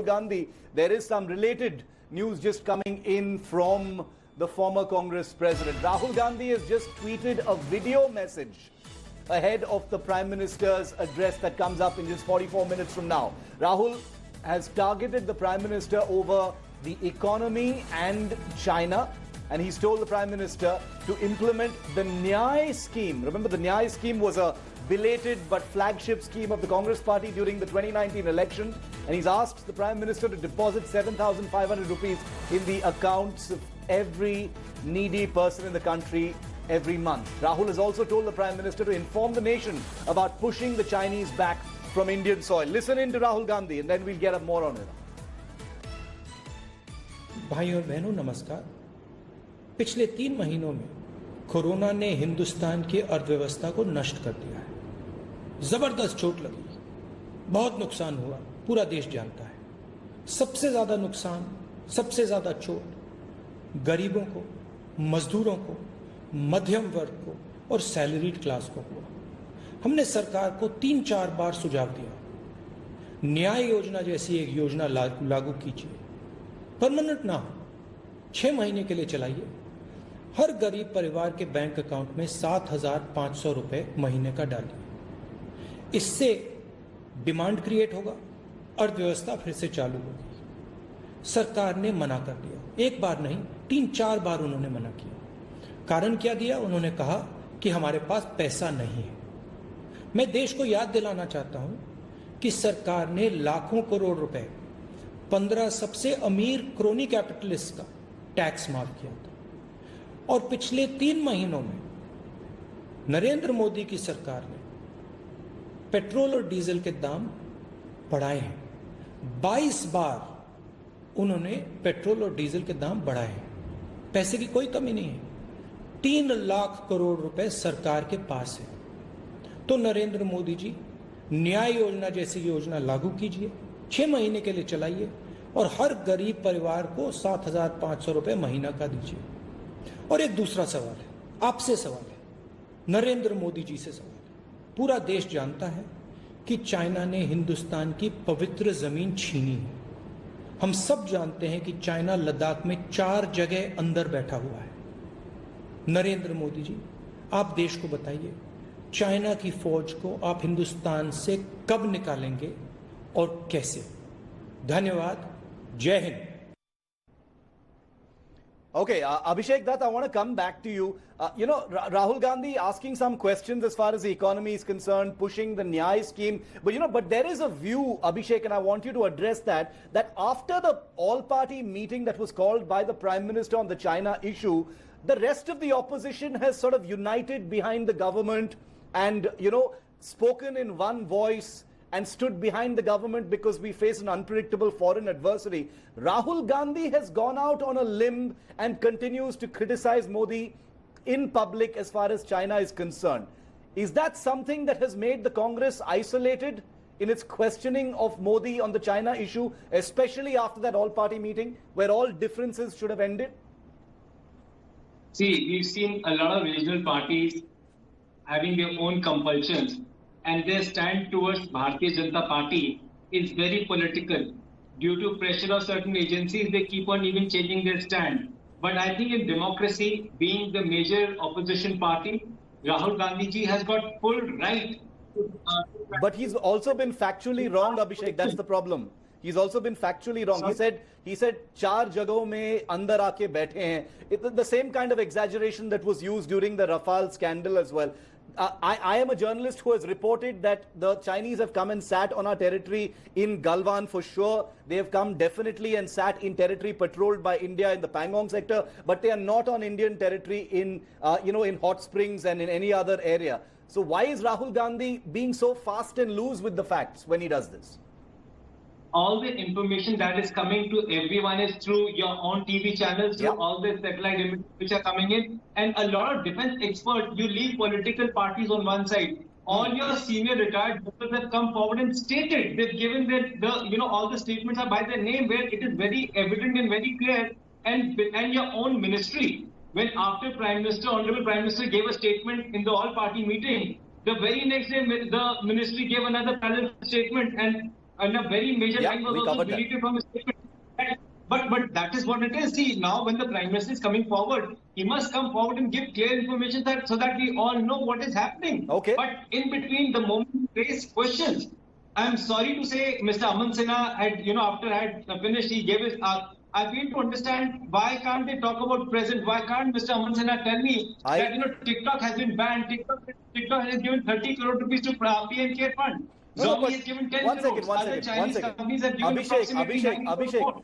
Gandhi, there is some related news just coming in from the former Congress president. Rahul Gandhi has just tweeted a video message ahead of the Prime Minister's address that comes up in just 44 minutes from now. Rahul has targeted the Prime Minister over the economy and China, and he's told the Prime Minister to implement the Nyay scheme. Remember, the Nyay scheme was a belated but flagship scheme of the Congress party during the 2019 election, and he's asked the Prime Minister to deposit 7,500 rupees in the accounts of every needy person in the country every month. Rahul has also told the Prime Minister to inform the nation about pushing the Chinese back from Indian soil. Listen in to Rahul Gandhi and then we'll get up more on it. भाई और बहनों नमस्कार। पिछले 3 महीनों में corona ने हिंदुस्तान की अर्थव्यवस्था को नष्ट कर दिया है। जबरदस्त चोट लगी, बहुत नुकसान हुआ, पूरा देश जानता है। सबसे ज्यादा नुकसान, सबसे ज्यादा चोट गरीबों को, मजदूरों को, मध्यम वर्ग को और सैलरीड क्लास को हुआ। हमने सरकार को 3-4 बार सुझाव दिया, न्याय योजना जैसी एक योजना लागू कीजिए, परमानेंट ना हो, 6 महीने के लिए चलाइए, हर गरीब परिवार के बैंक अकाउंट में 7,500 रुपए महीने का डालिए। इससे डिमांड क्रिएट होगा, अर्थव्यवस्था फिर से चालू होगी। सरकार ने मना कर दिया, एक बार नहीं 3-4 बार उन्होंने मना किया। कारण क्या दिया? उन्होंने कहा कि हमारे पास पैसा नहीं है। मैं देश को याद दिलाना चाहता हूं कि सरकार ने लाखों करोड़ रुपए 15 सबसे अमीर क्रोनी कैपिटलिस्ट का टैक्स माफ किया था। और पिछले 3 महीनों में नरेंद्र मोदी की सरकार ने पेट्रोल और डीजल के दाम बढ़ाए हैं। 22 बार उन्होंने पेट्रोल और डीजल के दाम बढ़ाए हैं। पैसे की कोई कमी नहीं है। 3 लाख करोड़ रुपए सरकार के पास है। तो नरेंद्र मोदी जी, न्याय योजना जैसी योजना लागू कीजिए, 6 महीने के लिए चलाइए और हर गरीब परिवार को 7,500 रुपए महीना का दीजिए। और एक दूसरा सवाल है, आपसे सवाल है, नरेंद्र मोदी जी से सवाल है। पूरा देश जानता है कि चाइना ने हिंदुस्तान की पवित्र जमीन छीनी है। हम सब जानते हैं कि चाइना लद्दाख में 4 जगह अंदर बैठा हुआ है। नरेंद्र मोदी जी, आप देश को बताइए, चाइना की फौज को आप हिंदुस्तान से कब निकालेंगे और कैसे? धन्यवाद, जय Hind. Okay, Abhishek Dutt, I want to come back to you. Rahul Gandhi asking some questions as far as the economy is concerned, pushing the Nyay scheme. But there is a view, Abhishek, and I want you to address that after the all-party meeting that was called by the Prime Minister on the China issue, the rest of the opposition has sort of united behind the government and, spoken in one voice and stood behind the government because we face an unpredictable foreign adversary. Rahul Gandhi has gone out on a limb and continues to criticize Modi in public as far as China is concerned. Is that something that has made the Congress isolated in its questioning of Modi on the China issue, especially after that all-party meeting where all differences should have ended? See, we've seen a lot of regional parties having their own compulsions, and their stand towards Bharatiya Janata Party is very political. Due to pressure of certain agencies, they keep on even changing their stand. But I think in democracy, being the major opposition party, Rahul Gandhi ji has got full right. But he's also been factually wrong, Abhishek. That's the problem. He's also been factually wrong. He said 4 jagahon mein andar aake baithe hain. The same kind of exaggeration that was used during the Rafale scandal as well. I am a journalist who has reported that the Chinese have come and sat on our territory in Galwan for sure. They have come definitely and sat in territory patrolled by India in the Pangong sector, but they are not on Indian territory in Hot Springs and in any other area. So why is Rahul Gandhi being so fast and loose with the facts when he does this? All the information that is coming to everyone is through your own TV channels, through all the satellite images which are coming in. And a lot of defense experts, you leave political parties on one side. All your senior retired doctors have come forward and stated, they've given all the statements are by their name where it is very evident and very clear. And your own ministry, when after Honorable Prime Minister gave a statement in the all-party meeting, the very next day the ministry gave another parallel statement, and and a very major Yeah, line was we also covered that. deleted from his statement. But that is what it is. See, now when the Prime Minister is coming forward, he must come forward and give clear information so that we all know what is happening. Okay. But in between, the moment he raised questions, I'm sorry to say, Mr. Aman Sinha had, after I had finished, he gave his. I fail to understand why can't they talk about present? Why can't Mr. Aman Sinha tell me that TikTok has been banned? TikTok has given 30 crore rupees to PM Care Fund. No, Zomato has given 10 one crores. second, one Other second, Chinese one second. companies have given approximately 9 crore.